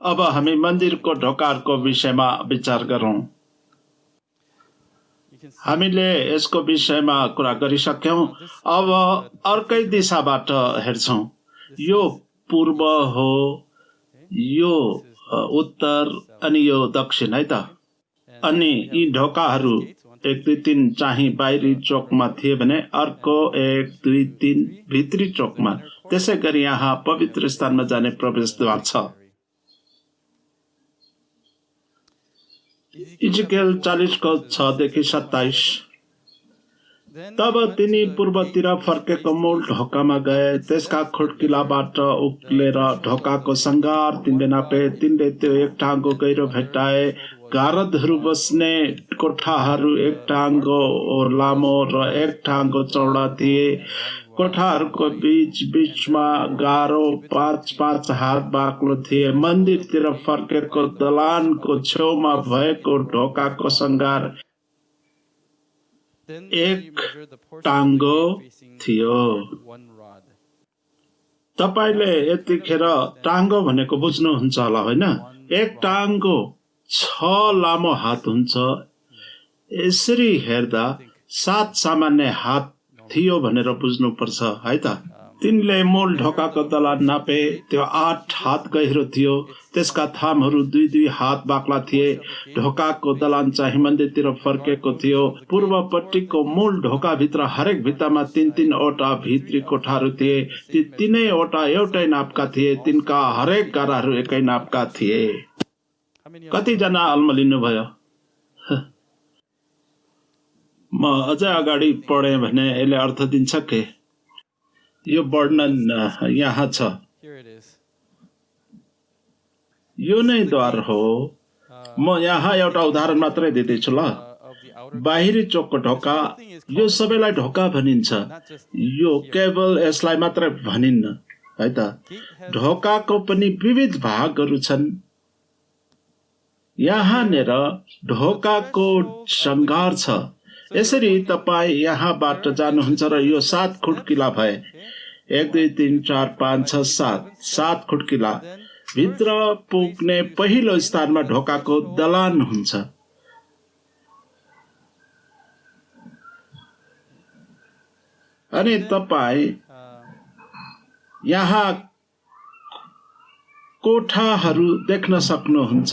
अब हामी मन्दिरको ढोकाहरूको विषयमा विचार गरौँ। हामीले यसको विषयमा कुरा गरिसक्यौं। अब अर्कै दिशाबाट हेर्छौं। यो पूर्व हो, यो उत्तर अनि यो दक्षिण है त। अनि यी ढोकाहरू 1 2 3 चाहिँ बाहिरी चोकमा थिए भने अर्को 1 2 3 भित्री चोकमा। त्यसै गरी यहाँ पवित्र स्थानमा जाने प्रवेशद्वार छ। इजकेल 40:6 देखि 27। तब तिनी पूर्वतिर फर्केको मूल ढोकामा गए। त्यसका खुड्किलाबाट उक्लेर ढोकाको सङ्घार तिनले नापे। तिनले त्यो 1 टाङ्गो गहिरो भेट्टाए। गारदहरू बस्ने कोठाहरू 1 टाङ्गो लामो र 1 टाङ्गो चौडा थिए। कोठाहरूको बीचमा गाह्रो 5-5 हात बाक्लो थिए। मन्दिरतिर फर्केको दलानको छेउमा भएको ढोकाको सङ्घार 1 टाङ्गो थियो। तपाईले यतिखेर टाङ्गो भनेको बुझ्नुहुन्छ होला होइन? 1 टाङ्गो 6 लामो हात हुन्छ। यसरी हेर्दा 7 सामान्य हात थियो भनेर बुझ्नुपर्छ है त। तिनले मूल ढोकाको दलान नापे। त्यो 8 हात गहिरो थियो। त्यसका थामहरू 2-2 हात बाक्ला थिए। ढोकाको दलान चाहिँ मन्दिरतिर फर्केको थियो। पूर्वपट्टिको मूल ढोकाभित्र हरेक भित्तामा 3-3 वटा भित्री कोठाहरू थिए। ती 3 वटा एउटै नापका थिए। तिनका हरेक गाराहरू एकै नापका थिए। कतिजना अल्मलिनु भयो? म अझै अगाडि पढेँ भने यसले अर्थ दिन्छ के? यो वर्णन यहाँ छ। यो नै द्वार हो। म यहाँ एउटा उदाहरण मात्रै दिँदैछु ल। बाहिरी चोकको ढोका, यो सबैलाई ढोका भनिन्छ। यो केवल यसलाई मात्रै भनिन्न है त। ढोकाको पनि विविध भागहरू छन्। यहाँनिर ढोकाको सङ्घार छ। यसरी तपाईँ यहाँबाट जानुहुन्छ र यो 7 खुड्किला भए। 1 2 3 4 5 6 7 खुड्किला। भित्र पुग्ने पहिलो स्थानमा ढोकाको दलान हुन्छ। अनि तपाईँ यहाँ कोठाहरू देख्न सक्नुहुन्छ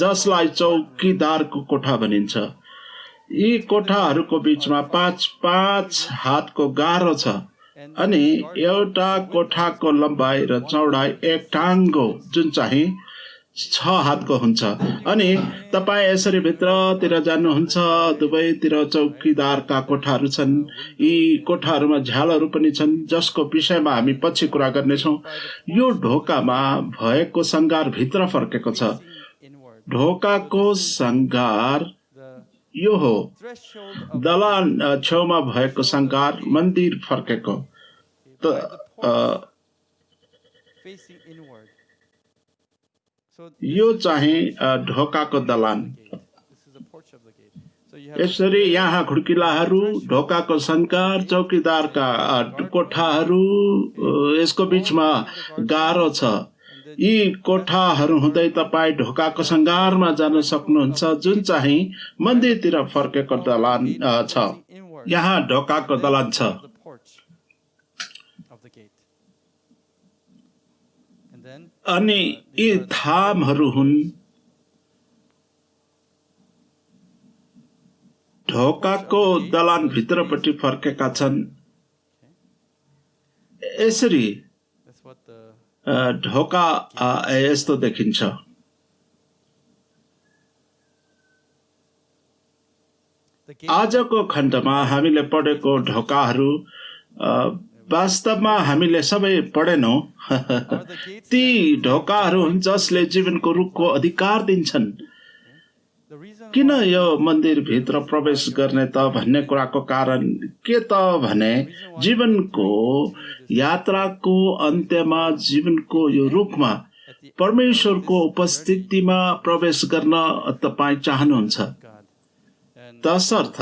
जसलाई चौकीदारको कोठा भनिन्छ। यी कोठाहरूको बीचमा 5-5 हातको गाह्रो छ। अनि एउटा कोठाको लम्बाइ र चौडाइ 1 टाङ्गो जुन चाहिँ 6 हातको हुन्छ। अनि तपाईँ यसरी भित्रतिर जानुहुन्छ। दुवैतिर चौकीदारका कोठाहरू छन्। यी कोठाहरूमा झ्यालहरू पनि छन् जसको विषयमा हामी पछि कुरा गर्नेछौँ। यो ढोकामा भएको सङ्घार भित्र फर्केको छ। ढोकाको सङ्घार यो हो। दलान छेउमा भएको सङ्घार मन्दिर फर्केको। यो चाहिँ ढोकाको दलान। यसरी यहाँ खुड्किलाहरू, ढोकाको सङ्घार, चौकीदारका कोठाहरू, यसको बीचमा गाह्रो छ। यी कोठाहरू हुँदै तपाईँ ढोकाको सङ्घारमा जान सक्नुहुन्छ जुन चाहिँ मन्दिरतिर फर्केको दलान छ। यहाँ ढोकाको दलान छ। अनि यी थामहरू हुन्। ढोकाको दलान भित्रपट्टि फर्केका छन्। यसरी ढोका यस्तो देखिन्छ। आजको खण्डमा हामीले पढेको ढोकाहरू वास्तवमा हामीले सबै पढेनौँ। ती ढोकाहरू हुन् जसले जीवनको रुखको अधिकार दिन्छन्। किन यो मन्दिरभित्र प्रवेश गर्ने त भन्ने कुराको कारण के त भने जीवनको यात्राको अन्त्यमा जीवनको यो रुखमा परमेश्वरको उपस्थितिमा प्रवेश गर्न तपाईँ चाहनुहुन्छ। तसर्थ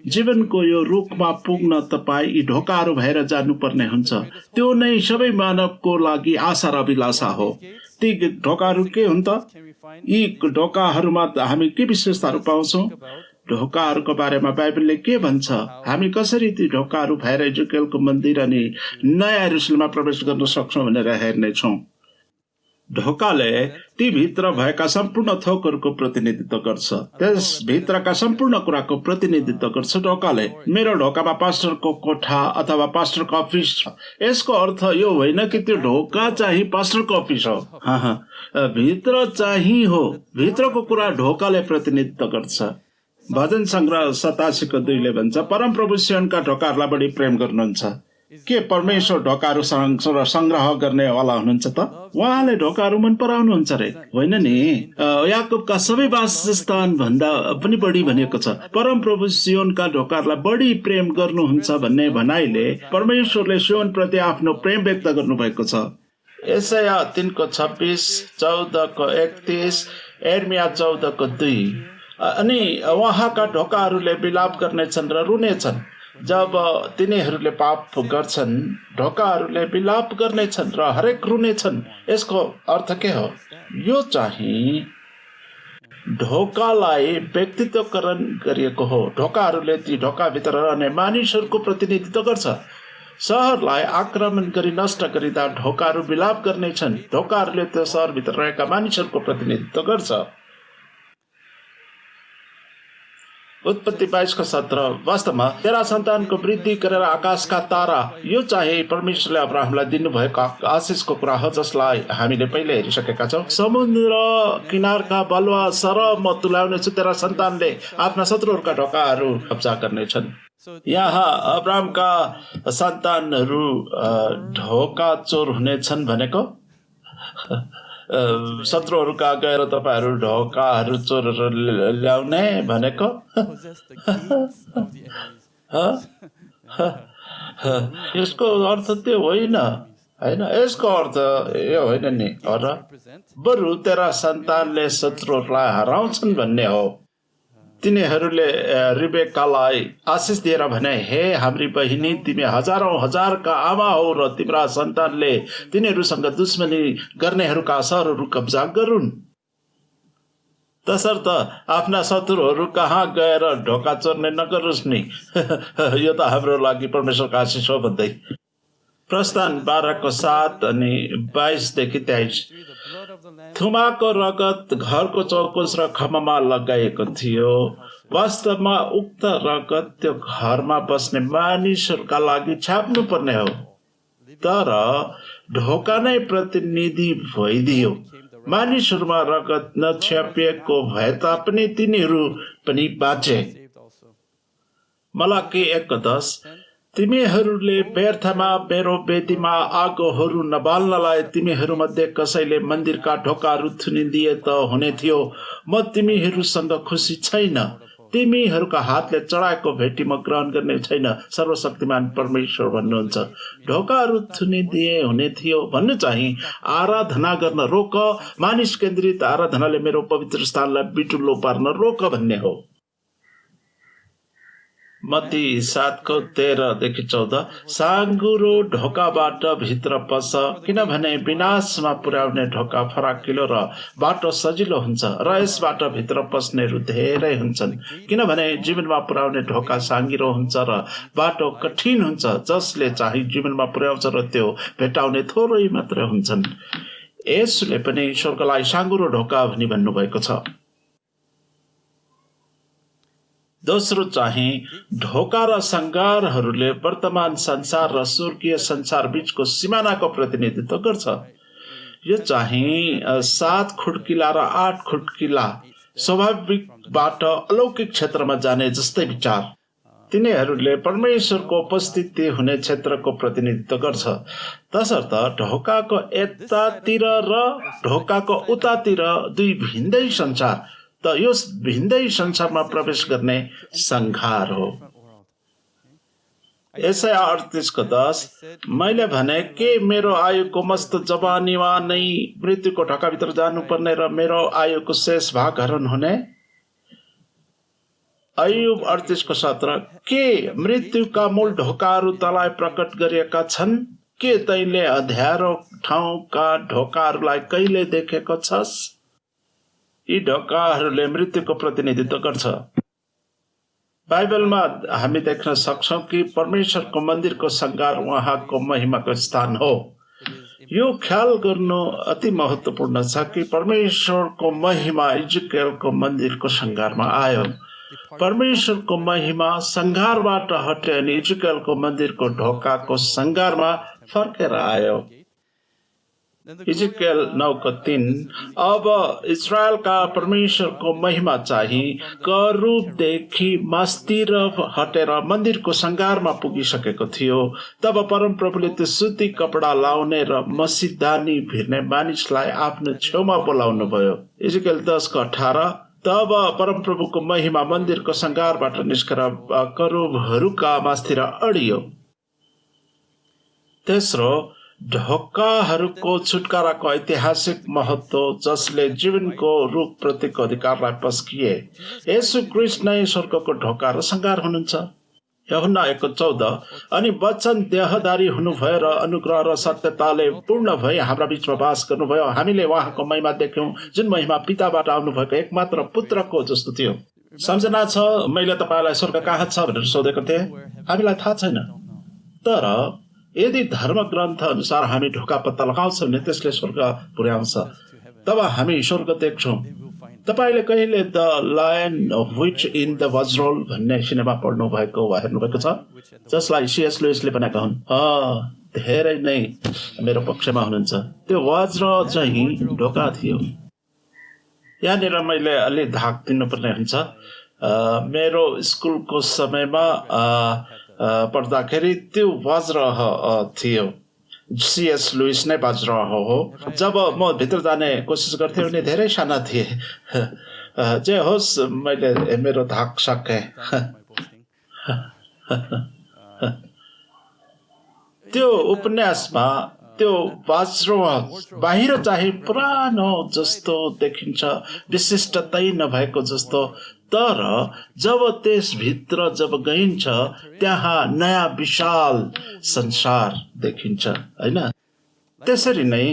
जीवनको यो रुखमा पुग्न तपाईँ यी ढोकाहरू भएर जानुपर्ने हुन्छ। त्यो नै सबै मानवको लागि आशा र अभिलाषा हो। ती ढोकाहरू के हुन् त? यी ढोकाहरूमा हामी के विशेषताहरू पाउँछौँ? ढोकाहरूको बारेमा बाइबलले के भन्छ? हामी कसरी ती ढोकाहरू भएर इजरायलको मन्दिर अनि नयाँ यरुशलेममा प्रवेश गर्न सक्छौँ भनेर हेर्नेछौँ। ढोकाले ती भित्र भएका सम्पूर्ण थोकहरूको प्रतिनिधित्व गर्छ। त्यस भित्रका सम्पूर्ण कुराको प्रतिनिधित्व गर्छ ढोकाले। मेरो ढोकामा पास्टरको कोठा अथवा पास्टरको अफिस छ, यसको अर्थ यो होइन कि त्यो ढोका चाहिँ पास्टरको अफिस हो। भित्र चाहिँ हो, भित्रको कुरा ढोकाले प्रतिनिधित्व गर्छ। भजन संग्रह 87:2 भन्छ, परमप्रभु सियोनका ढोकाहरूलाई बढी प्रेम गर्नुहुन्छ। के परमेश्वर ढोकाहरू संग्रह गर्नेवाला हुनुहुन्छ त? उहाँले ढोकाहरू मन पराउनुहुन्छ रे, होइन नि? याकुबका सबै वासस्थान भन्दा पनि बढी भनेको छ। परमप्रभु सियोनका ढोकाहरूलाई बढी प्रेम गर्नुहुन्छ भन्ने भनाइले परमेश्वरले सियोन प्रति आफ्नो प्रेम व्यक्त गर्नुभएको छ। यशाया 3:26, 14:31, एर्मिया 14:2। अनि उहाँका ढोकाहरूले विलाप गर्नेछन् र रुनेछन् जब तिनीहरूले पाप गर्छन्। ढोकाहरूले विलाप गर्नेछन् र हरेक रुनेछन्। यसको अर्थ के हो? यो चाहिँ ढोकालाई व्यक्तित्वकरण गरिएको हो। ढोकाहरूले ती ढोकाभित्र रहने मानिसहरूको प्रतिनिधित्व गर्छ। सहरलाई आक्रमण गरी नष्ट गरिँदा ढोकाहरू विलाप गर्नेछन्। ढोकाहरूले त्यो सहरभित्र रहेका मानिसहरूको प्रतिनिधित्व गर्छ। उत्पत्ति 22:17 वास्तवमा तेरा सन्तानको वृद्धि गरेर आकाशका तारा, यो चाहिँ परमेश्वरले अब्राहमलाई दिनुभएको आशिषको कुरा हो, जसलाई हामीले पहिले हेरिसकेका छौँ। समुद्र किनारका बलुवा सर म तुल्याउनेछु, तेरा सन्तानले आफ्ना शत्रुहरूका ढोकाहरू कब्जा गर्नेछन्। यहाँ अब्राहमका सन्तानहरू ढोका चोर हुनेछन् भनेको शत्रुहरूका गएर तपाईँहरू ढोकाहरू चोरेर ल्याउने भनेको यसको अर्थ त्यो होइन, होइन? यसको अर्थ यो होइन नि, बरु तेरा सन्तानले शत्रुहरूलाई हराउँछन् भन्ने हो। तिनीहरूले रिबेकालाई आशिष दिएर भने, हे हाम्री बहिनी, तिमी हजारौं हजारका आमा हो र तिम्रा सन्तानले तिनीहरूसँग दुश्मनी गर्नेहरूका सहरहरू कब्जा गरून्। तसर्थ आफ्ना शत्रुहरू कहाँ गएर ढोका चोर्ने नगरोस् नि। यो त हाम्रो लागि परमेश्वरको आशिष हो भन्दै। प्रस्थान 12:7 अनि 22-23। थुमाको रगत घरको चौकोस र खम्बामा लगाइएको थियो। वास्तवमा उक्त रगत त्यो घरमा बस्ने मानिसहरूका लागि छाप्नु पर्ने हो, तर ढोका नै प्रतिनिधि भइदियो। मानिसहरूमा रगत नछ्यापिएको भए तापनि तिनीहरू पनि बाँचे। मलाकी 1:10। तिमीहरूले व्यर्थमा मेरो वेदीमा आगोहरू नबाल्नलाई तिमीहरूमध्ये कसैले मन्दिरका ढोकाहरू थुनिदिए त हुने थियो। म तिमीहरूसँग खुसी छैन। तिमीहरूका हातले चढाएको भेटी म ग्रहण गर्ने छैन, सर्वशक्तिमान परमेश्वर भन्नुहुन्छ। ढोकाहरू थुनिदिए हुने थियो भन्नु चाहिँ आराधना गर्न रोक, मानिस केन्द्रित आराधनाले मेरो पवित्र स्थानलाई बिटुलो पार्न रोक भन्ने हो। मत्ती 7:13-14। साँघुरो ढोकाबाट भित्र पस, किनभने विनाशमा पुर्याउने ढोका फराकिलो र बाटो सजिलो हुन्छ र यसबाट भित्र पस्नेहरू धेरै हुन्छन्। किनभने जीवनमा पुर्याउने ढोका साँघुरो हुन्छ र बाटो कठिन हुन्छ, जसले चाहिँ जीवनमा पुर्याउँछ र त्यो भेटाउने थोरै मात्र हुन्छन्। यसले पनि स्वर्गलाई साँघुरो ढोका भनी भन्नुभएको छ। दोस्रो चाहिँ ढोका र सङ्घारहरूले वर्तमान संसार र स्वर्गीय संसार बीचको सिमानाको प्रतिनिधित्व गर्छ। यो चाहिँ 7 खुड्किला र 8 खुड्किला स्वाभाविकबाट अलौकिक क्षेत्रमा जाने जस्तै विचार। तिनीहरूले परमेश्वरको उपस्थिति हुने क्षेत्रको प्रतिनिधित्व गर्छ। तसर्थ ढोकाको यतातिर र ढोकाको उतातिर दुई भिन्दै संसार, त यो भिन्दै संसारमा प्रवेश गर्ने संघार हो। यशाया 38:10। मैले भने के मेरो आयुको मस्त जवानीमा नै मृत्युको ढोकाभित्र जानुपर्ने र मेरो आयुको शेष भाग हरण हुने? अय्युब 38:17। के मृत्युका मूल ढोकाहरू तँलाई प्रकट गरिएका छन्? के तैले अँध्यारो ठाउँका ढोकाहरूलाई कहिले देखेको छस्? यी ढोकाहरूले मृत्युको प्रतिनिधित्व गर्छ। बाइबलमा हामी देख्न सक्छौं कि परमेश्वरको मन्दिरको सङ्घार उहाँको महिमाको स्थान हो। यो ख्याल गर्नु अति महत्त्वपूर्ण छ कि परमेश्वरको महिमा इजरायलको मन्दिरको सङ्घारमा आयो। परमेश्वरको महिमा सङ्घारबाट हट्यो अनि इजरायलको मन्दिरको ढोकाको सङ्घारमा फर्केर आयो। इजरायल 9:3 अब इजरायलका परमेश्वरको महिमा चाहिँ करूबदेखि मस्तिर हटेर मन्दिरको सङ्घारमा पुगिसकेको थियो। तब परमप्रभुले त्यो सुती कपडा लाउने र मसीदानी भिर्ने मानिसलाई आफ्नो छेउमा बोलाउनु भयो। इजरायल 10:18 तब परमप्रभुको महिमा मन्दिरको सङ्घारबाट निस्केर करूबहरूका मास्तिर अडियो। तेस्रो, ढोकाहरूको छुटकाराको ऐतिहासिक महत्त्व जसले जीवनको रूप प्रतिको अधिकारलाई पस्किए। येशू ख्रीष्ट नै स्वर्गको ढोका र सङ्घार हुनुहुन्छ। यूहन्ना 1:14 अनि वचन देहधारी हुनुभयो र अनुग्रह र सत्यताले पूर्ण भई हाम्रा बीचमा वास गर्नुभयो। हामीले उहाँको महिमा देख्यौं जुन महिमा पिताबाट आउनुभएको एकमात्र पुत्रको जस्तो थियो। सम्झना छ मैले तपाईँलाई स्वर्ग कहाँ छ भनेर सोधेको थिएँ? हामीलाई थाहा छैन। तर यदि धर्म ग्रन्थ अनुसार हामी ढोका पत्ता लगाउँछौँ भने त्यसले स्वर्ग पुर्याउँछ। तब हामी स्वर्ग देख्छौँ। तपाईले कहिले the lion which in the वज्रोल भन्ने सिनेमा पढ्नु भएको वा हेर्नु भएको छ? जसलाई C.S. लुइसले बनाएका हुन्। धेरै नै मेरो पक्षमा हुनुहुन्छ। त्यो वज्र चाहिँ ढोका थियो। यहाँनिर मैले अलि धाक दिनुपर्ने हुन्छ। मेरो स्कुलको समयमा पढ्दाखेरि त्यो वज्र थियो। C.S. लुइस नै वज्र हो। जब म भित्र जाने कोसिस गर्थेँ भने धेरै साना थिए। जे होस् मैले मेरो धाक सकेँ। त्यो उपन्यासमा त्यो वज्र बाहिर चाहिँ पुरानो जस्तो देखिन्छ, विशिष्टतै नभएको जस्तो। तर जब त्यसभित्र जब गइन्छ त्यहाँ नयाँ विशाल संसार देखिन्छ, हैन? त्यसरी नै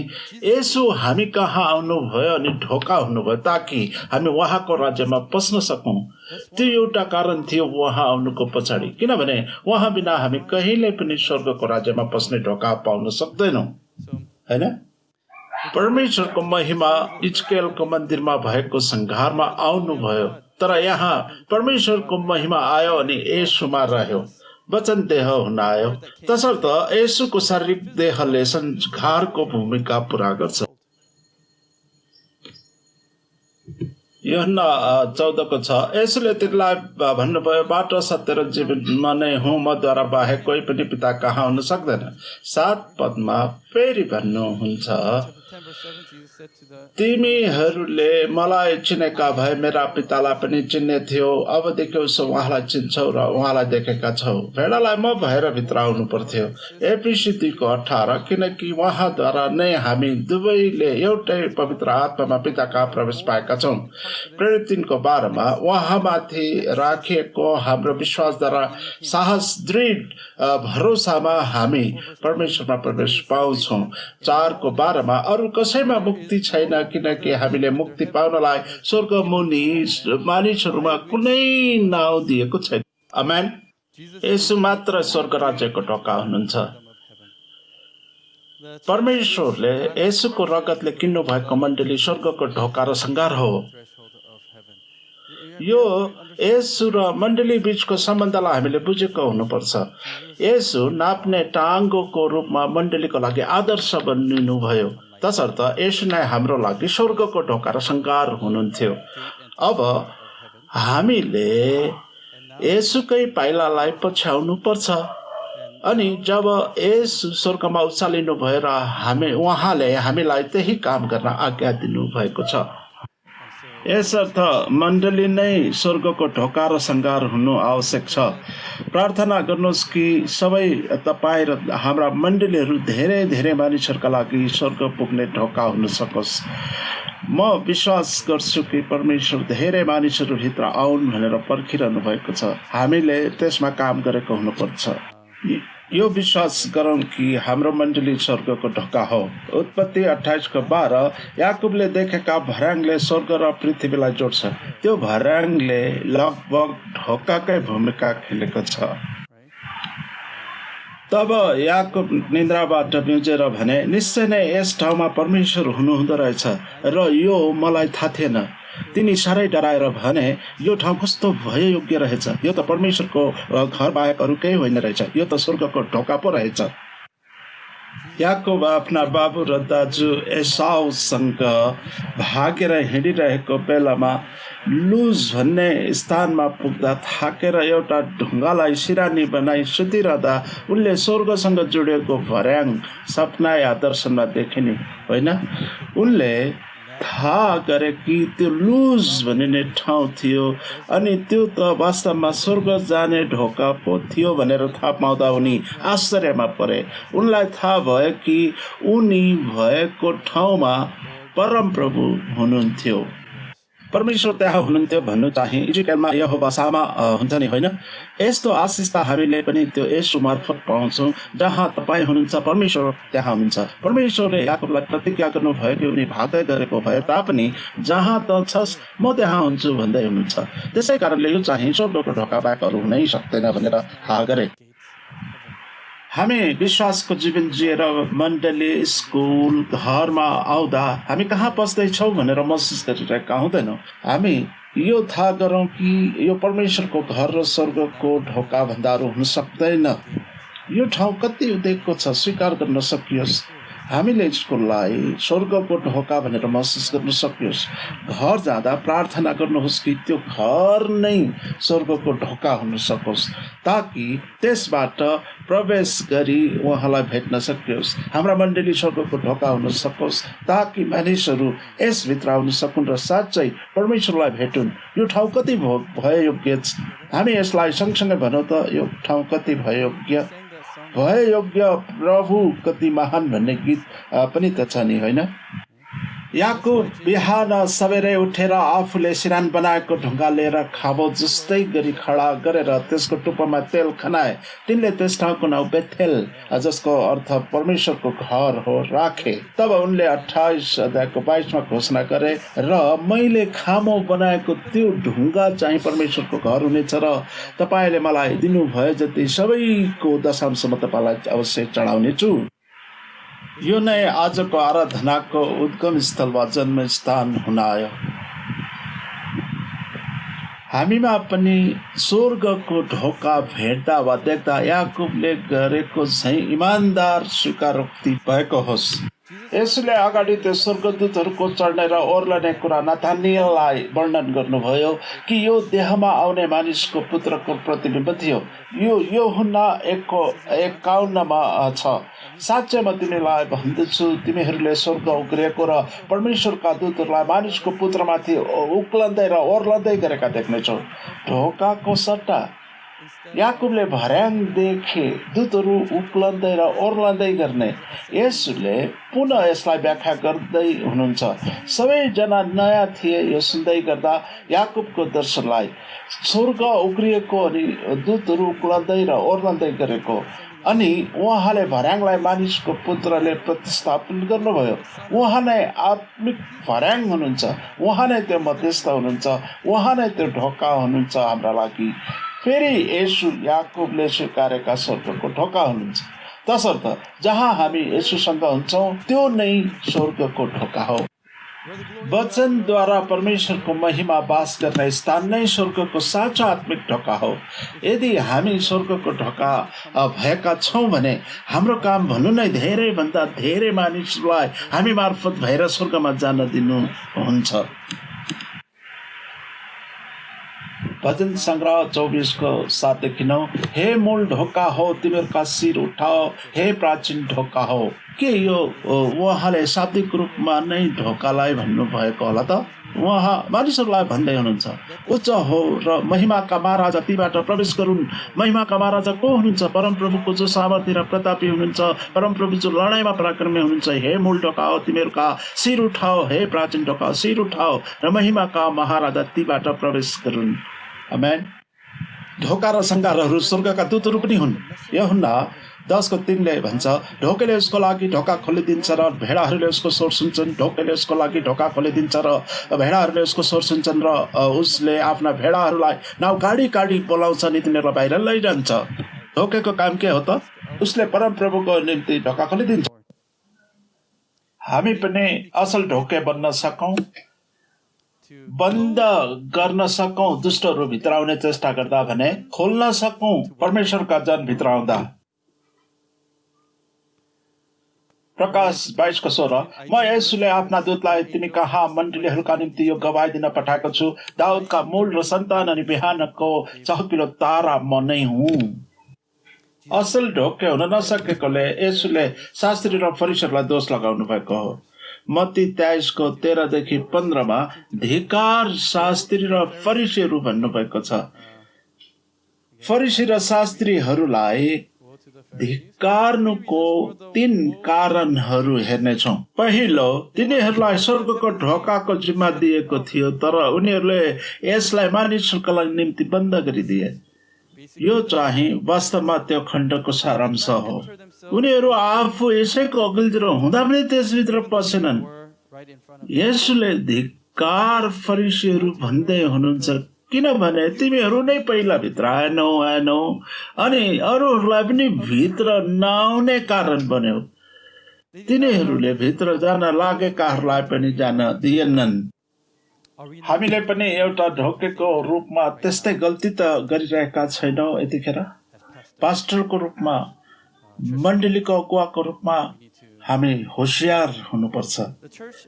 येशू हामी कहाँ आउनुभयो अनि ढोका हुनुभयो ताकि हामी उहाँको राज्यमा पस्न सकौं। त्यो एउटा कारण थियो उहाँ आउनुको पछाडि, किनभने उहाँ बिना हामी कहिल्यै पनि स्वर्गको राज्यमा पस्ने ढोका पाउन सक्दैनौं, हैन? परमेश्वरको महिमा इजरायलको मन्दिरमा भएको सङ्घारमा आउनुभयो। तर यहाँ परमेश्वरको महिमा आयो अनि येशूमा रह्यो। वचन देह हुन आयो। तसर्थ येशूको शारीरिक देहले सङ्घारको भूमिका पूरा गर्छ। यूहन्ना 14:6 येशूले तिनीलाई भन्नुभयो, बाटो सत्य र जीवन म नै हुँ, मद्वारा बाहेक कोही पनि पिता कहाँ हुन सक्दैन। 7 पदमा फेरि भन्नुहुन्छ, तिमीहरूले मलाई चिनेका भए मेरा पितालाई पनि चिन्ने थियो। अबदेखि उसो उहाँलाई चिन्छौ र उहाँलाई देखेका छौ। भेडालाई म भएर भित्र आउनु पर्थ्यो। एफिसी 2:18 किनकि उहाँद्वारा नै हामी दुवैले एउटै पवित्र आत्मामा पिता कहाँ प्रवेश पाएका छौँ। प्रेरित 3:12 उहाँमाथि राखिएको हाम्रो विश्वासद्वारा साहस दृढ भरोसामा हामी परमेश्वरमा प्रवेश पाउँछौँ। 4:12 अरू कसैमा मुक्ति छैन किनकि हामीले मुक्ति पाउनलाई स्वर्ग मुनि मानिसहरूमा कुनै नाउँ दिएको छैन। आमेन। येशू मात्र स्वर्ग राज्यको ढोका हुनुहुन्छ। परमेश्वरले येशूको रगतले किन्नु भएको मण्डली स्वर्गको ढोका र सङ्घार हो। यो येशू र मण्डली बीचको सम्बन्धलाई हामीले बुझेको हुनुपर्छ। येशू नाप्ने टाङ्गोको रूपमा मण्डलीको लागि आदर्श बनिनुभयो। तसर्थ येशू नै हाम्रो लागि स्वर्गको ढोका र सङ्घार हुनुहुन्थ्यो। अब हामीले येशूकै पाइलालाई पछ्याउनु पर्छ। अनि जब येशू स्वर्गमा उचालिनु भएर उहाँले हामीलाई त्यही काम गर्न आज्ञा दिनुभएको छ। यसर्थ मण्डली नै स्वर्गको ढोका र सङ्घार हुनु आवश्यक छ। प्रार्थना गर्नुहोस् कि सबै तपाईँ र हाम्रा मण्डलीहरू धेरै धेरै मानिसहरूका लागि स्वर्ग पुग्ने ढोका हुन सकोस्। म विश्वास गर्छु कि परमेश्वर धेरै मानिसहरू भित्र आउन् भनेर पर्खिरहनु भएको छ। हामीले त्यसमा काम गरेको हुनुपर्छ। यो विश्वास गरौँ कि हाम्रो मण्डली स्वर्गको ढोका हो। उत्पत्ति 28:12 याकुबले देखेका भर्याङले स्वर्ग र पृथ्वीलाई जोड्छ। त्यो भर्याङले लगभग ढोकाकै भूमिका खेलेको छ। तब याकुब निन्द्राबाट बिउजेर भने, निश्चय नै यस ठाउँमा परमेश्वर हुनुहुँदो रहेछ र यो मलाई थाहा थिएन। तिनी साह्रै डराएर भने, यो ठाउँ कस्तो भययोग्य रहेछ। यो त परमेश्वरको घर बाहेक अरू केही होइन रहेछ। यो त स्वर्गको ढोका पो रहेछ। याकुब आफ्ना बाबु र दाजु एसाउसँग भागेर हिँडिरहेको बेलामा लुज भन्ने स्थानमा पुग्दा थाकेर एउटा ढुङ्गालाई सिरानी बनाई सुतिरहँदा उनले स्वर्गसँग जोडिएको भर्याङ सपना या दर्शनमा देखिने होइन। उनले थाहा गरे कि त्यो लुज भनिने ठाउँ थियो अनि त्यो त वास्तवमा स्वर्ग जाने ढोका पो थियो भनेर थाहा पाउँदा उनी आश्चर्यमा परे। उनलाई थाहा भयो कि उनी भएको ठाउँमा परमप्रभु हुनुहुन्थ्यो। परमेश्वर त्यहाँ हुनुहुन्थ्यो भन्नु चाहिँ इजरायलमा यहोवा शामा हुन्छ नि, होइन? यस्तो आशिष त हामीले पनि त्यो यसु मार्फत पाउँछौँ। जहाँ तपाईँ हुनुहुन्छ परमेश्वर त्यहाँ हुनुहुन्छ। परमेश्वरले याकुबलाई प्रतिज्ञा गर्नुभयो कि उनी भाग्दै गरेको भए तापनि जहाँ त छस् म त्यहाँ हुन्छु भन्दै हुनुहुन्छ। त्यसै कारणले यो चाहिँ स्वर्गको ढोका बाहेक अरू हुनै सक्दैन भनेर थाहा गरे। हामी विश्वासको जीवन जिएर मण्डली, स्कुल, घरमा आउँदा हामी कहाँ पस्दैछौँ भनेर महसुस गरिरहेका हुँदैनौँ। हामी यो थाहा गरौँ कि यो परमेश्वरको घर र स्वर्गको ढोका भन्दा अरू हुन सक्दैन। यो ठाउँ कति उदेकको छ स्वीकार गर्न सकियोस्। हामीले यसकोलाई स्वर्गको ढोका भनेर महसुस गर्न सकियोस्। घर जाँदा प्रार्थना गर्नुहोस् कि त्यो घर नै स्वर्गको ढोका हुन सकोस्, ताकि त्यसबाट प्रवेश गरी उहाँलाई भेट्न सकियोस्। हाम्रा मण्डली स्वर्गको ढोका हुन सकोस्, ताकि मानिसहरू यसभित्र आउन सकुन् र साँच्चै परमेश्वरलाई भेटुन्। यो ठाउँ कति भययोग्य। हामी यसलाई सँगसँगै भनौँ त, यो ठाउँ कति भययोग्य प्रभु कति महान भन्ने गीत पनि त छ नि, होइन? याकुब बिहान सबेरै उठेर आफूले सिरान बनाएको ढुङ्गा लिएर खाबो जस्तै गरी खडा गरेर त्यसको टुप्पोमा तेल खनाए। तिनले त्यस ठाउँको नाउँ बेथेल, जसको अर्थ परमेश्वरको घर हो, राखे। तब उनले 28:22 घोषणा गरे, र मैले खामो बनाएको त्यो ढुङ्गा चाहिँ परमेश्वरको घर हुनेछ र तपाईँले मलाई दिनुभयो जति सबैको दशांश म तपाईँलाई अवश्य चढाउने छु। यो नै आजको आराधनाको उद्गम स्थल वा जन्मस्थान हुन आयो। हामीमा पनि स्वर्गको ढोका भेट्दा वा देख्दा याकुबले गरेको चाहिँ इमान्दार स्वीकारोक्ति भएको होस्। यसले अगाडि त्यो स्वर्गदूतहरूको चढ्ने र ओर्लने कुरा नथानिएललाई वर्णन गर्नुभयो कि यो देहमा आउने मानिसको पुत्रको प्रतिबिम्ब थियो। यो यूहन्ना 1:51 छ। साँच्चै म तिमीलाई भन्दछु, तिमीहरूले स्वर्ग उक्रिएको र परमेश्वरका दूतहरूलाई मानिसको पुत्रमाथि उक्लँदै र ओर्लँदै गरेका देख्नेछौ। ढोकाको सट्टा याकुबले भर्याङ देखे, दूतहरू उक्लँदै र ओर्लँदै गर्ने। यसले पुनः यसलाई व्याख्या गर्दै हुनुहुन्छ। सबैजना नयाँ थिए यो सुन्दै गर्दा याकुबको दर्शनलाई। स्वर्ग उक्रिएको अनि दूतहरू उक्लँदै र ओर्लँदै गरेको, अनि उहाँले भर्याङलाई मानिसको पुत्रले प्रतिस्थापन गर्नुभयो। उहाँ नै आत्मिक भर्याङ हुनुहुन्छ, उहाँ नै त्यो मध्यस्थ हुनुहुन्छ, उहाँ नै त्यो ढोका हुनुहुन्छ हाम्रा लागि। फेरि यसु याकुबले स्वीकारेका स्वर्गको ढोका हुनुहुन्छ। तसर्थ जहाँ हामी यसुसँग हुन्छौँ त्यो नै स्वर्गको ढोका हो। वचनद्वारा परमेश्वरको महिमा वास गर्ने स्थान नै स्वर्गको साँचो आत्मिक ढोका हो। यदि हामी स्वर्गको ढोका भएका छौँ भने हाम्रो काम भन्नु नै धेरै भन्दा धेरै मानिसलाई हामी मार्फत भएर स्वर्गमा जान दिनु हुन्छ। भजन सङ्ग्रह 24:7-9 हे मूल ढोका हो, तिमीहरूका शिर उठाओ, हे प्राचीन ढोका हो। के यो उहाँले शाब्दिक रूपमा नै ढोकालाई भन्नुभएको होला त? उहाँ मानिसहरूलाई भन्दै हुनुहुन्छ, उच्च हो र महिमाका महाराजा तीबाट प्रवेश गरून्। महिमाका महाराजा को हुनुहुन्छ? परमप्रभुको जो सामर्थ्य र प्रतापी हुनुहुन्छ, परमप्रभु जो लडाइँमा पराक्रमी हुनुहुन्छ। हे मूल ढोका हो, तिमीहरूका शिर उठाओ, हे प्राचीन ढोका, शिर उठाओ र महिमाका महाराजा तीबाट प्रवेश गरून्। आमेन। ढोका र सङ्घारहरू स्वर्गका दूतहरू पनि हुन्। यूहन्ना 10:3 भन्छ, ढोकेले उसको लागि ढोका खोलिदिन्छ र भेडाहरूले उसको स्वर सुन्छन्। ढोकेले उसको लागि ढोका खोलिदिन्छ र भेडाहरूले उसको स्वर सुन्छन् र उसले आफ्ना भेडाहरूलाई नाउ काडी काडी बोलाउँछ नि तिनीहरूलाई बाहिर लैजान्छ। ढोकेको काम के हो त? उसले परमप्रभुको निम्ति ढोका खोलिदिन्छ। हामी पनि असल ढोके बन्न सकौं, बन्द गर्न सकौं दुष्टहरू भित्र आउने चेष्टा गर्दा भने, खोल्न सकौं परमेश्वरका जन भित्र आउँदा। प्रकाश 22:16 म येशूले आफ्ना दूतलाई तिमी कहाँ मण्डलीहरूका निम्ति यो गवाही दिन पठाएको छु, दाउदका मूल र सन्तान अनि बिहानको चहकिलो तारा म नै हुँ। असल ढोके हुन नसकेकोले येशूले शास्त्री र फरिसीहरूलाई दोष लगाउनु भएको हो। मत्ती 23:13-15 धिक्कार शास्त्री र फरिसीहरू भन्नुभएको छ। फरिसी र शास्त्रीहरूलाई धिक्कार्नुको 3 कारणहरू हेर्नेछौँ। पहिलो, तिनीहरूलाई स्वर्गको ढोकाको जिम्मा दिएको थियो, तर उनीहरूले यसलाई मानिसहरूका निम्ति बन्द गरिदिए। यो चाहिँ वास्तवमा त्यो खण्डको सारांश हो। उनीहरू आफू यसैको अघिल्तिर हुँदा पनि त्यसभित्र पसेनन्। येशूले धिक्कार फरिसीहरू भन्दै हुनुहुन्छ, किनभने तिमीहरू नै पहिला भित्र आएनौ अनि अरूहरूलाई पनि भित्र नआउने कारण बन्यौ। तिनीहरूले भित्र जान लागेकाहरूलाई पनि जान दिएनन्। हामीले पनि एउटा ढोकेको रूपमा त्यस्तै गल्ती त गरिरहेका छैनौँ यतिखेर? पास्टरको रूपमा, मण्डलीको अगुवाको रूपमा हामी होशियार हुनुपर्छ।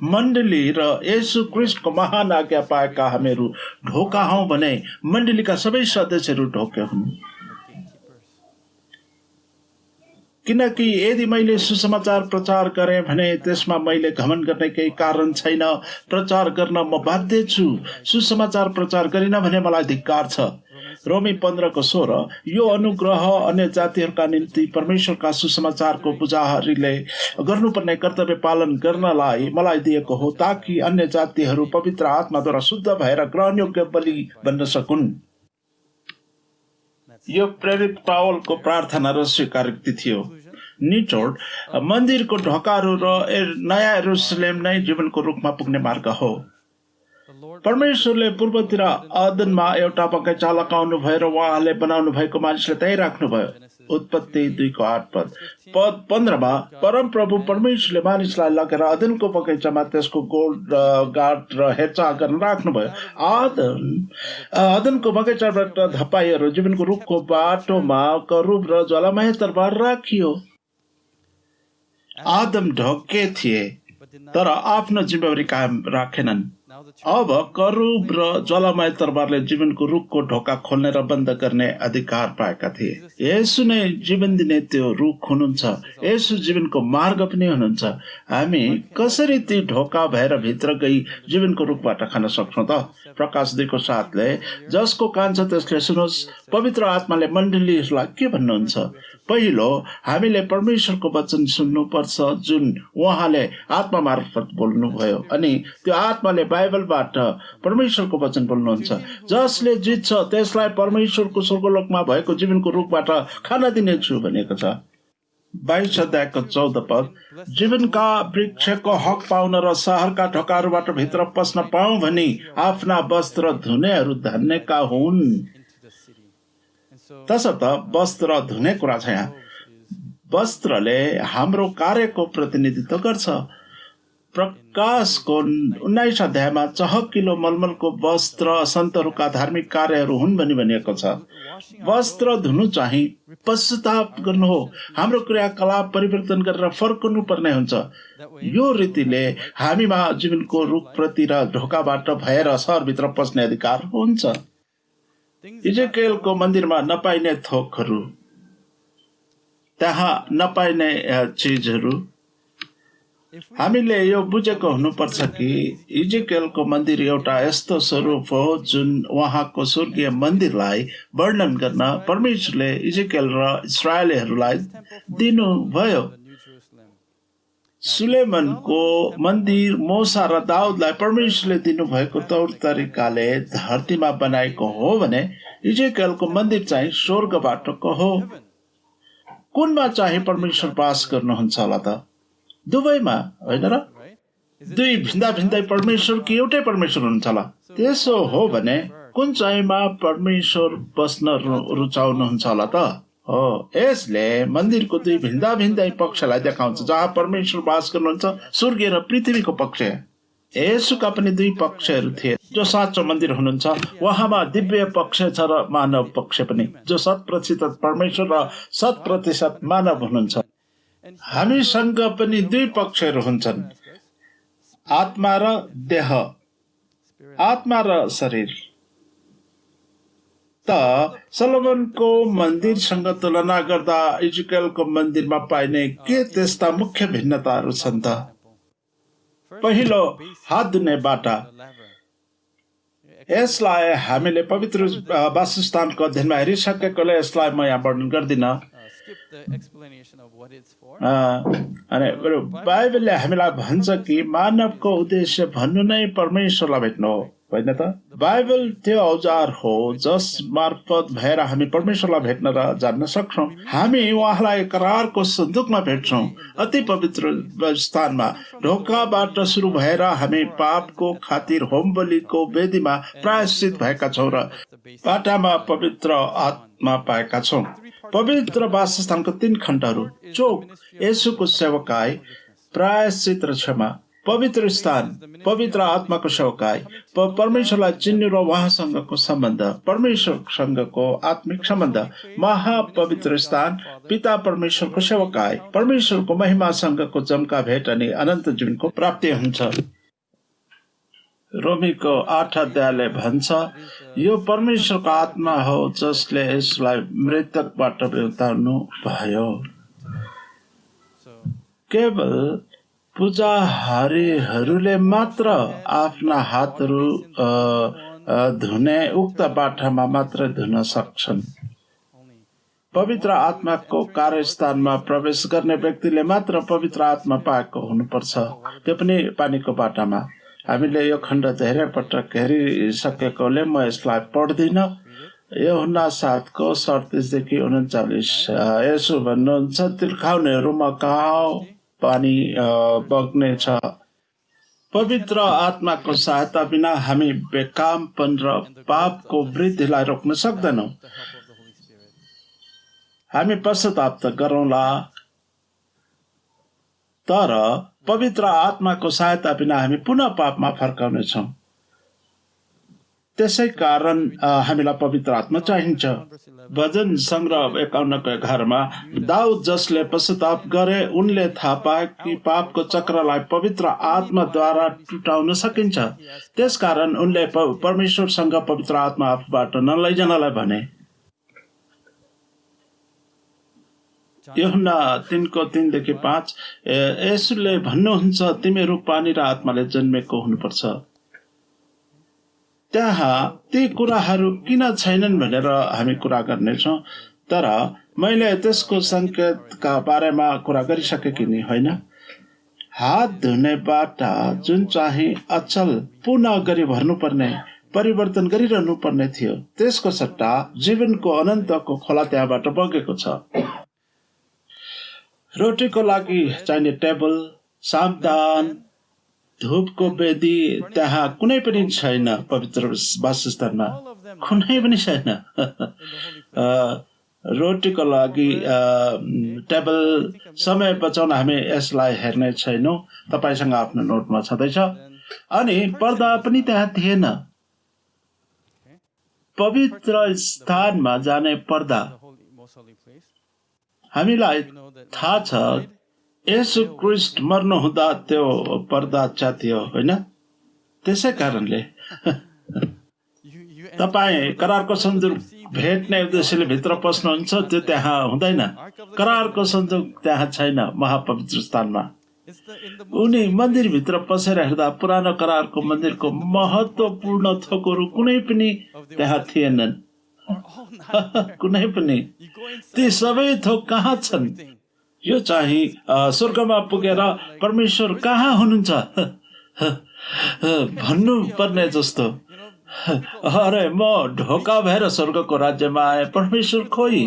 मण्डली र येशू ख्रीष्टको महान आज्ञा पाएका हामीहरू ढोका हौं भने मण्डलीका सबै सदस्यहरू ढोके हुन्। किनकि यदि मैले सुसमाचार प्रचार गरेँ भने त्यसमा मैले घमण्ड गर्ने केही कारण छैन। प्रचार गर्न म बाध्य छु। सुसमाचार प्रचार गरिन भने मलाई धिक्कार छ। रोमी 15:16 यो अनुग्रह अन्य जातिहरूका निम्ति परमेश्वरका सुसमाचारको पुजारीले गर्नुपर्ने कर्तव्य पालन गर्नलाई मलाई दिएको हो, ताकि अन्य जातिहरू पवित्र आत्माद्वारा शुद्ध भएर ग्रहणयोग्य बलि बन्न सकुन्। यो प्रेरित पावलको प्रार्थना र स्वीकृति थियो। निचोड, मन्दिरको ढोकाहरू र नयाँ यरुसलेम नै जीवनको रूपमा पुग्ने मार्ग हो। परमेश्वरले पूर्वतिर अदनमा एउटा बगैँचा लगाउनु भयो र उहाँले बनाउनु भएको मानिसले त्यही राख्नुभयो। उत्पत्ति 2:8 पद 15 परमप्रभु परमेश्वरले मानिसलाई लगेर अदनको बगैँचामा त्यसको गोड गाड र हेरचाह गर्न राख्नुभयो। अदनको बगैँचाबाट धपाईहरू जीवनको रुखको बाटोमा करूब र ज्वालामय तरबार राखियो। आदम ढोके थिए तर आफ्नो जिम्मेवारी कायम राखेनन्। अब करूब र ज्वालामय तरबारले जीवनको रुखको ढोका खोल्ने र बन्द गर्ने अधिकार पाएका थिए। येशू नै जीवन दिने त्यो रुख हुनुहुन्छ। येशू जीवनको मार्ग पनि हुनुहुन्छ। हामी कसरी ती ढोका भएर भित्र गई जीवनको रुखबाट खान सक्छौँ त? प्रकाश 2:7 जसको कान छ त्यसले सुनोस्। पवित्र आत्माले मण्डलीहरूलाई के भन्नुहुन्छ? पहिलो, हामीले परमेश्वरको वचन सुन्नुपर्छ जुन उहाँले आत्मा मार्फत बोल्नुभयो, अनि त्यो आत्माले बाइबलबाट परमेश्वरको वचन बोल्नुहुन्छ। जसले जित्छ त्यसलाई परमेश्वरको स्वर्गलोकमा भएको जीवनको रुखबाट खान दिनेछु भनेको छ। 22:14 जीवनका वृक्षको हक पाउन र शहरका ढोकाहरूबाट भित्र पस्न पाऊँ भनी आफ्ना वस्त्र धुनेहरू धन्यका हुन्। तसर्थ वस्त्र धुने कुरा छ। यहाँ वस्त्रले हाम्रो कार्यको प्रतिनिधित्व गर्छ। प्रकाशको 19 अध्यायमा चहकिलो मलमलको वस्त्र सन्तहरूका धार्मिक कार्यहरू हुन् भनी भनिएको छ। वस्त्र धुनु चाहिँ पश्चाताप गर्नु हो। हाम्रो क्रियाकलाप परिवर्तन गरेर फर्कनु पर्ने हुन्छ। यो रीतिले हामीमा जीवनको रुखप्रति र ढोकाबाट भएर शहरभित्र पस्ने अधिकार हुन्छ। इजेकेलको मन्दिरमा नपाइने थोकहरू, त्यहाँ नपाइने चिजहरू, हामीले यो बुझेको हुनुपर्छ कि इजेकेलको मन्दिर एउटा यस्तो स्वरूप हो जुन उहाँको स्वर्गीय मन्दिरलाई वर्णन गर्न परमेश्वरले इजेकेल र इस्राएलीहरूलाई दिनुभयो। सुलेमनको मन्दिर मूसा र दाउदलाई परमेश्वरले दिनुभएको तौर तरिकाले धरतीमा बनाएको हो भने इजेकेलको मन्दिर चाहिँ स्वर्गबाटको हो। कुनमा चाहिँ परमेश्वर वास गर्नुहुन्छ होला त? दुवैमा होइन र? दुई भिन्दा भिन्दै परमेश्वर कि एउटै परमेश्वर हुनुहुन्छ होला? त्यसो हो भने कुन चाहिँमा परमेश्वर बस्न रुचाउनुहुन्छ होला त? हो, यसले मन्दिरको दुई भिन्दा भिन्दै पक्षलाई देखाउँछ, जहाँ परमेश्वर वास गर्नुहुन्छ, स्वर्गीय र पृथ्वीको पक्ष। येशूका पनि दुई पक्षहरू थिए। जो साँचो मन्दिर हुनुहुन्छ, उहाँमा दिव्य पक्ष छ र मानव पक्ष पनि, जो 100% परमेश्वर र 100% मानव हुनुहुन्छ। हामीसँग पनि दुई पक्षहरू हुन्छन्, आत्मा र देह, आत्मा र शरीर। त सलोमनको मन्दिरसँग तुलना गर्दा इजरायलको मन्दिरमा पाइने के त्यस्ता मुख्य भिन्नताहरू छन् त? पहिलो, हात धुने बाटा। यसलाई हामीले पवित्र वासस्थानको अध्ययनमा हेरिसकेकोले यसलाई म यहाँ वर्णन गर्दिन। अनि बाइबलले हामीलाई भन्छ कि मानवको उद्देश्य भन्नु नै परमेश्वरलाई भेट्नु हो, होइन त? बाइबल त्यो औजार हो जस मार्फत भएर हामी परमेश्वरलाई भेट्न र जान्न सक्छौँ। हामी उहाँलाई करारको सन्दुकमा भेट्छौँ, अति पवित्र स्थानमा। ढोकाबाट सुरु भएर हामी पापको खातिर होम बलिको वेदीमा प्रायश्चित भएका छौँ र बाटामा पवित्र आत्मा पाएका छौँ। पवित्र वासस्थानको 3 खण्डहरू: चोक, येशूको सेवकाई, प्रायश्चित र क्षमा। पवित्र स्थान, पवित्र आत्माको सेवकाई, परमेश्वरलाई चिन्नु र उहाँसँगको सम्बन्ध, परमेश्वरसँगको आत्मिक सम्बन्ध। महापवित्र स्थान, पिता परमेश्वरको सेवकाई, परमेश्वरको महिमासँगको जम्का भेट अनि अनन्त जीवनको प्राप्ति हुन्छ। रोमीको 8 अध्यायले भन्छ, यो परमेश्वरको आत्मा हो जसले यसलाई मृतकबाट उतार्नु भयो। केवल पुजारीहरूले मात्र आफ्ना हातहरू धुने उक्त बाटामा मात्र धुन सक्छन्। पवित्र आत्माको कार्यस्थानमा प्रवेश गर्ने व्यक्तिले मात्र पवित्र आत्मा पाएको हुनुपर्छ, त्यो पनि पानीको बाटामा। हामीले यो खण्ड धेरै पटक हेरिसकेकोले म यसलाई पढ्दिन। यूहन्ना 7को 37 देखि 39 यसो भन्नुहुन्छ, तिर्खाउनेहरूमा कहाँ पानी बग्नेछ। पवित्र आत्माको सहायता बिना हामी बेकामपन र पापको वृद्धिलाई रोक्न सक्दैनौँ। हामी पश्चाताप त गरौँला, तर पवित्र आत्माको सहायता बिना हामी पुनः पापमा फर्काउनेछौँ। त्यसै कारण हामीलाई पवित्र आत्मा चाहिन्छ। भजन संग्रह 51 घरमा दाउद जसले पश्चाताप गरे, उनले थाहा पाए कि पापको चक्रलाई पवित्र आत्माद्वारा टुटाउन सकिन्छ। त्यसकारण उनले परमेश्वरसँग पवित्र आत्मा आफूबाट नलैजानलाई भने। यूहन्ना 3:3 देखि 5 येशूले भन्नुहुन्छ, तिमीहरू पानी र आत्माले जन्मेको हुनुपर्छ। त्यहाँ ती कुराहरू किन छैनन् भनेर हामी कुरा गर्नेछौँ, तर मैले त्यसको संकेतका बारेमा कुरा गरिसकेकी नि होइन। हात धुने बाटा जुन चाहिँ अचल पुनः गरी भर्नुपर्ने, परिवर्तन गरिरहनु पर्ने थियो, त्यसको सट्टा जीवनको अनन्तको खोला त्यहाँबाट बगेको छ। रोटीको लागि चाहिने टेबल, सावधान, धूपको वेदी त्यहाँ कुनै पनि छैन। पवित्र वासस्थानमा कुनै पनि छैन। रोटीको लागि टेबल, समय बचाउन हामी यसलाई हेर्ने छैनौँ। तपाईसँग आफ्नो नोटमा छँदैछ। अनि पर्दा पनि त्यहाँ थिएन। पवित्र स्थानमा जाने पर्दा, हामीलाई थाहा छ येशू ख्रीष्ट मर्नु हुँदा त्यो पर्दा च्यातियो, होइन? त्यसै कारणले तपाईँ करारको सन्दुक भेट्ने उद्देश्यले भित्र पस्नुहुन्छ, त्यो त्यहाँ हुँदैन। करारको सन्दुक त्यहाँ छैन महापवित्र स्थानमा। उनी मन्दिरभित्र पसेर हेर्दा पुरानो करारको मन्दिरको महत्त्वपूर्ण थोकहरू कुनै पनि त्यहाँ थिएनन्। कुनै पनि। ती सबै थोक कहाँ छन्? यो चाहिँ स्वर्गमा पुगेर परमेश्वर कहाँ हुनुहुन्छ भन्नु पर्ने जस्तो। अरे म ढोका भएर स्वर्गको राज्यमा आए, परमेश्वर खोइ।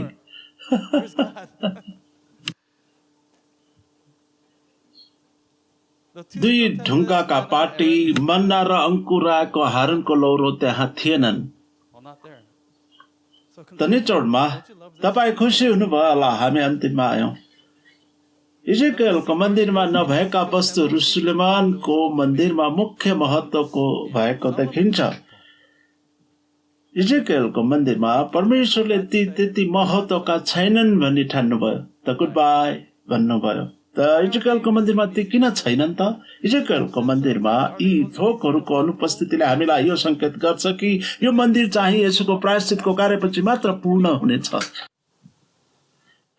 दुई ढुङ्गाका पाटी मन्ना र अंकुराको हारुनको लौरो त्यहाँ थिएनन्। त निचोडमा तपाईँ खुसी हुनुभयो होला हामी अन्तिममा आयौं। इजेकियलको मन्दिरमा नभएका वस्तुहरू सुलेमानको मन्दिरमा मुख्य महत्वको भएको देखिन्छ। इजेकियलको मन्दिरमा परमेश्वरले ती त्यति महत्वका छैनन् भनी ठान्नुभयो। त गुड बाई भन्नुभयो। त इजेकियलको मन्दिरमा ती किन छैनन् त? इजेकियलको मन्दिरमा यी थोकहरूको अनुपस्थितिले हामीलाई यो संकेत गर्छ कि यो मन्दिर चाहिँ येशूको प्रायश्चितको कार्यपछि मात्र पूर्ण हुनेछ।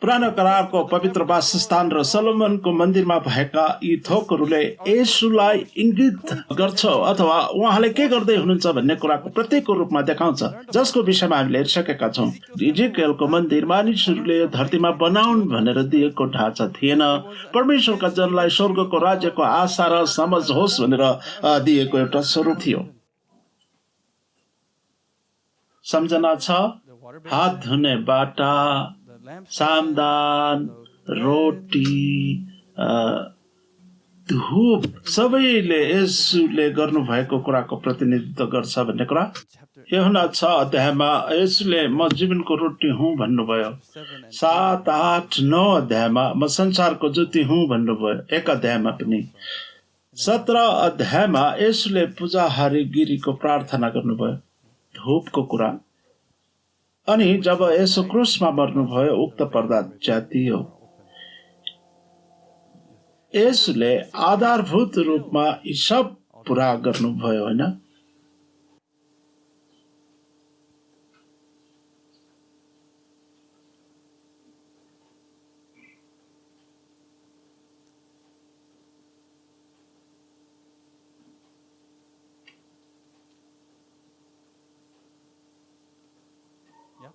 पुरानो करारको पवित्र वासस्थान र सलोमनको मन्दिरमा भएका यी थोकहरूले येशूलाई इंगित गर्छ अथवा उहाँले के गर्दै हुनुहुन्छ भन्ने कुराको प्रतीकको रूपमा देखाउँछ, जसको विषयमा हामीले हेरिसकेका छौं। इजेकियलको मन्दिर मानिसहरूले धरतीमा बनाउन् भनेर दिएको ढाँचा थिएन। परमेश्वरका जनलाई स्वर्गको राज्यको आशा र समझ होस् भनेर दिएको एउटा स्वरूप थियो। सम्झना छ? हात धुने बाटा, सामदान, रोटी, धूप सबैले येशूले गर्नुभएको कुराको प्रतिनिधित्व गर्छ भन्ने कुरा। यूहन्ना 6 अध्यायमा येशूले म जीवनको रोटी हुँ भन्नुभयो। 7, 8, 9 अध्यायमा म संसारको ज्योति हुँ भन्नुभयो। 1 अध्यायमा पनि। 17 अध्यायमा येशूले पूजाहारी गिरीको प्रार्थना गर्नुभयो, धूपको कुरा। अनि जब येशू क्रुसमा मर्नुभयो उक्त पर्दा च्यातियो। येशूले आधारभूत रूपमा यी सब पूरा गर्नुभयो, हैन?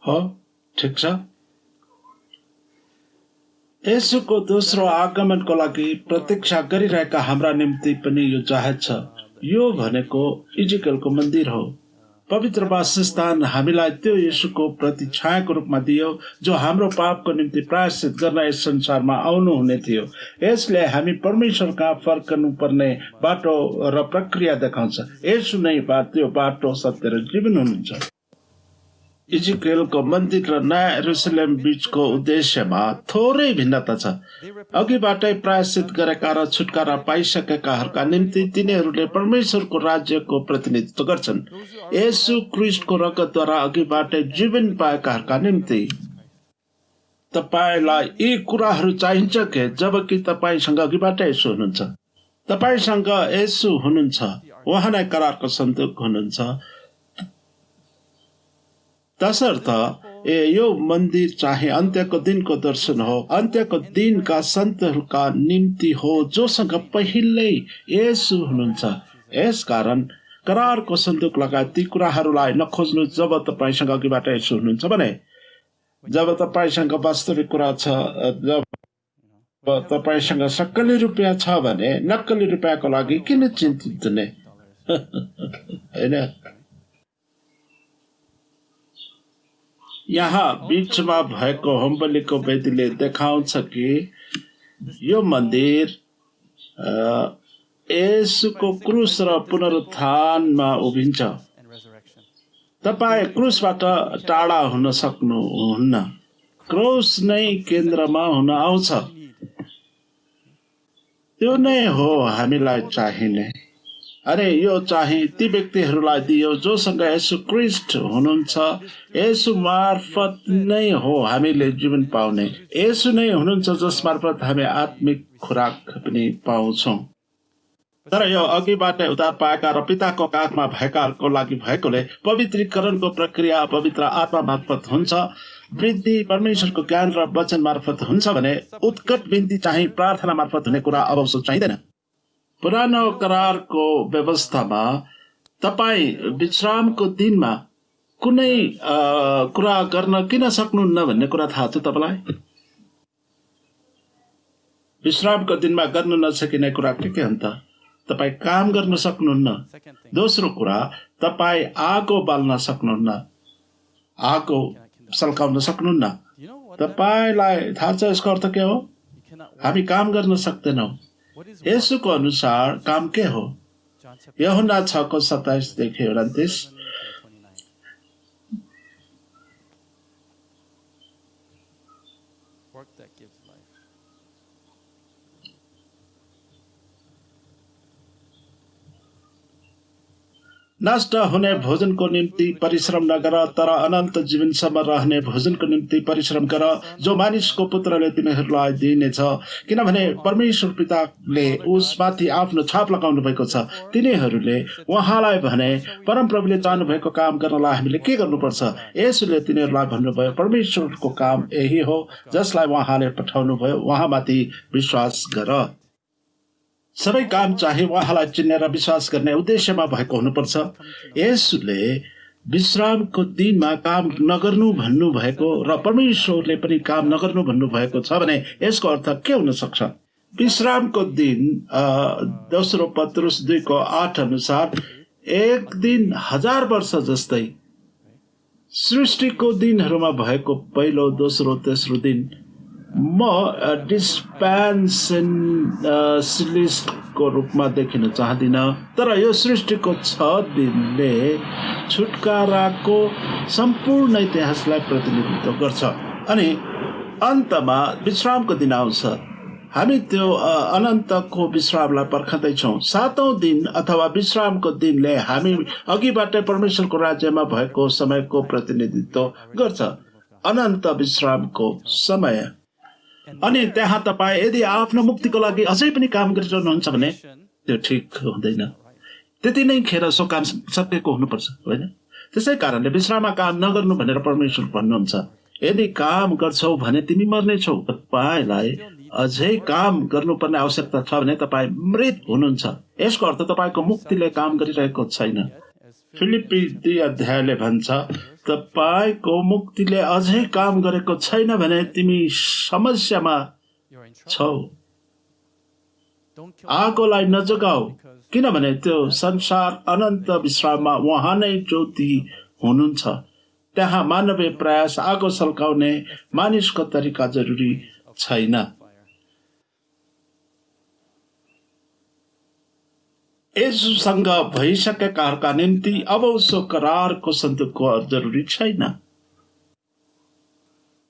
हो, ठिक छ। येशूको दोस्रो आगमनको लागि प्रतीक्षा गरिरहेका हाम्रा निम्ति पनि यो जाहेर छ। यो भनेको इजेकियलको मन्दिर हो। पवित्र वासस्थान हामीलाई त्यो येशूको प्रतिछायाको रूपमा दियो जो हाम्रो पापको निम्ति प्रायश्चित गर्न यस संसारमा आउनु हुने थियो। यसले हामी परमेश्वर कहाँ फर्कनु पर्ने बाटो र प्रक्रिया देखाउँछ। येशू नै त्यो बाटो, सत्य र जीवन हुनुहुन्छ। इजेकियलको मन्दिर र नयाँ यरुशलेम बीचको उद्देश्यमा थोरै भिन्नता छ। अघिबाटै प्रायश्चित गरेका र छुटकारा पाइसकेकाहरूका निम्ति तिनीहरूले परमेश्वरको राज्यको प्रतिनिधित्व गर्छन्। येशू ख्रीष्टको रगतद्वारा अघिबाटै जीवन पाएकाहरूका निम्ति तपाईलाई यी कुराहरू चाहिन्छ के? जबकि तपाईसँग अघिबाटै येशू हुनुहुन्छ। तपाईसँग येशू हुनुहुन्छ। उहाँ नै करारको सन्दुक हुनुहुन्छ। तसर्थ यो मन्दिर चाहिँ अन्त्यको दिनको दर्शन हो, अन्त्यको दिनका सन्तहरूका निम्ति हो जोसँग पहिल्यै येशू हुनुहुन्छ। यसकारण करारको सन्दुक लगायत ती कुराहरूलाई नखोज्नु जब तपाईसँग अघिबाट येशू हुनुहुन्छ भने। जब तपाईसँग वास्तविक कुरा छ, जब तपाईसँग सक्कली रुपियाँ छ भने नक्कली रुपियाँको लागि किन चिन्तित हुने, हैन? यहाँ बीचमा भएको होमबलीको वेदीले देखाउँछ कि यो मन्दिर येशूको क्रुस र पुनरुत्थानमा उभिन्छ। तपाईँ क्रुसबाट टाढा हुन सक्नुहुन्न। क्रुस नै केन्द्रमा हुन आउँछ। त्यो नै हो हामीलाई चाहिने। अरे यो चाहिँ ती व्यक्तिहरूलाई दियो जोसँग येशू ख्रीष्ट हुनुहुन्छ। येशू मार्फत नै हो हामीले जीवन पाउने। येशू नै हुनुहुन्छ जस मार्फत हामी आत्मिक खुराक पनि पाउँछौं। तर यो अघिबाटै उद्धार पाएका र पिताको काखमा भएकाहरूको लागि भएकोले पवित्रीकरणको प्रक्रिया पवित्र आत्मा मार्फत हुन्छ। वृद्धि परमेश्वरको ज्ञान र वचन मार्फत हुन्छ भने उत्कट बिन्ती चाहिँ प्रार्थना मार्फत हुने कुरा अब चाहिँदैन। पुरानो करारको व्यवस्थामा तपाईँ विश्रामको दिनमा कुनै कुरा गर्न किन सक्नुहुन्न भन्ने कुरा थाहा छ तपाईलाई? विश्रामको दिनमा गर्न नसकिने कुरा के हो त? तपाईँ काम गर्न सक्नुहुन्न। दोस्रो कुरा, तपाईँ आगो बाल्न सक्नुहुन्न, आगो सल्काउन सक्नुहुन्न। तपाईँलाई थाहा छ यसको अर्थ के हो? हामी काम गर्न सक्दैनौँ। यसुको अनुसार काम के हो? यूहन्ना 6:27 देखि 29। नष्ट हुने भोजनको निम्ति परिश्रम नगर, तर अनन्त जीवनसम्म रहने भोजनको निम्ति परिश्रम गर, जो मानिसको पुत्रले तिमीहरूलाई दिइनेछ। किनभने परमेश्वर पिताले उसमाथि आफ्नो छाप लगाउनु भएको छ। तिनीहरूले उहाँलाई भने परमप्रभुले चाहनु भएको काम गर्नलाई हामीले के गर्नुपर्छ? यसुले तिनीहरूलाई भन्नुभयो, परमेश्वरको काम यही हो, जसलाई उहाँले पठाउनु भयो, उहाँमाथि विश्वास गर। सबै काम चाहिँ उहाँलाई चिन्ने र विश्वास गर्ने उद्देश्यमा भएको हुनुपर्छ। यसुले विश्रामको दिनमा काम नगर्नु भन्नुभएको र परमेश्वरले पनि काम नगर्नु भन्नुभएको छ भने यसको अर्थ के हुन सक्छ? विश्रामको दिन दोस्रो पत्रुस 2:8 अनुसार एक दिन 1000 वर्ष जस्तै। सृष्टिको दिनहरूमा भएको पहिलो, दोस्रो, तेस्रो दिन म डिस्पेन्सेसनलिस्टको रूपमा देखिन चाहदिन, तर यो सृष्टिको 6 दिनले छुटकाराको सम्पूर्ण इतिहासलाई प्रतिनिधित्व गर्छ। अनि अन्तमा विश्रामको दिन आउँछ। हामी त्यो अनन्तको विश्रामलाई पर्खँदैछौँ। 7औं दिन अथवा विश्रामको दिनले हामी अघिबाटै परमेश्वरको राज्यमा भएको समयको प्रतिनिधित्व गर्छ, अनन्त विश्रामको समय। अनि त्यहाँ तपाईँ यदि आफ्नो मुक्तिको लागि अझै पनि काम गरिरहनुहुन्छ भने त्यो ठिक हुँदैन। त्यति नै खेर सो काम सकेको हुनुपर्छ, होइन? त्यसै कारणले विश्राममा काम नगर्नु भनेर परमेश्वर भन्नुहुन्छ। यदि काम गर्छौ भने तिमी मर्नेछौ। तपाईँलाई अझै काम गर्नुपर्ने आवश्यकता छ भने तपाईँ मृत हुनुहुन्छ। यसको अर्थ तपाईँको मुक्तिले काम गरिरहेको छैन। फिलिप्पी 2 अध्यायले भन्छ, तपाईको मुक्तिले अझै काम गरेको छैन भने तिमी समस्यामा छौ। आगोलाई नजगाऊ, किनभने त्यो संसार अनन्त विश्राममा उहाँ नै ज्योति हुनुहुन्छ। त्यहाँ मानवीय प्रयास आगो सल्काउने मानिसको तरिका जरुरी छैन। यसुसँग भइसकेकाहरूका निम्ति अब उसो करारको सन्दुकको जरुरी छैन।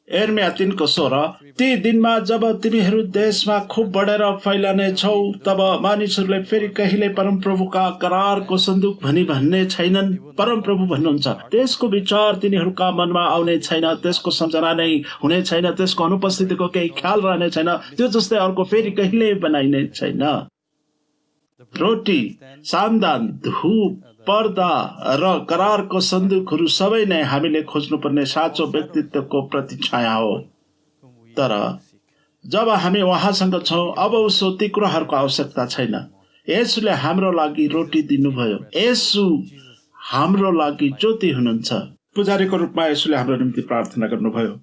यिर्मया 3:16 ती दिनमा जब तिमीहरू देशमा खुब बढेर फैलने छौ, तब मानिसहरूले फेरि कहिले परमप्रभुका करारको सन्दुक भनी भन्ने छैनन्। परमप्रभु भन्नुहुन्छ, त्यसको विचार तिनीहरूका मनमा आउने छैन, त्यसको सम्झना नै हुने छैन, त्यसको अनुपस्थितिको केही ख्याल रहने छैन, त्यो जस्तै अर्को फेरि कहिले बनाइने छैन। रोटी, सामदान, धूप, पर्दा र करारको सन्दुकहरू सबै नै हामीले खोज्नुपर्ने साँचो व्यक्तित्वको प्रतिछाया हो। तर जब हामी उहाँसँग छौँ, अब उसो ती कुराहरूको आवश्यकता छैन। यसुले हाम्रो लागि रोटी दिनुभयो। यसु हाम्रो लागि ज्योति हुनुहुन्छ। पुजारीको रूपमा यसुले हाम्रो निम्ति प्रार्थना गर्नुभयो।